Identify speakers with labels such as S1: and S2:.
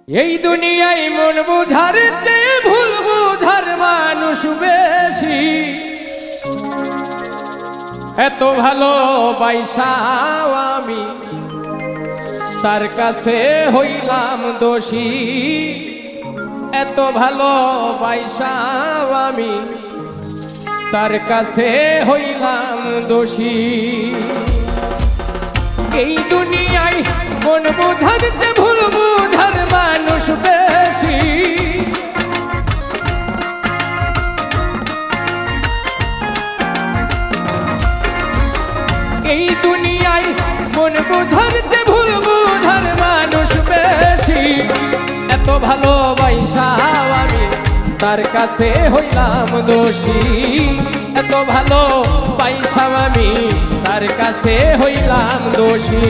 S1: এই দুনিয়ায় মন বুঝার চেয়ে ভুল বুঝার মানুষ বেশি। এত ভালো বাইসাও আমি তার কাছে হইলাম দোষী। এত ভালো বাইসাও আমি তার কাছে হইলাম দোষী। এই দুনিয়ায় মন বুঝার চেয়ে ভুল বুঝার মানুষ বেশি। এই দুনিয়ায় মন বুঝার চেয়ে ভুল বুঝার মানুষ বেশি। এত ভালোবাসাও আমি তার কাছে হইলাম দোষী। এত ভালোবাসাও আমি তার কাছে হইলাম দোষী।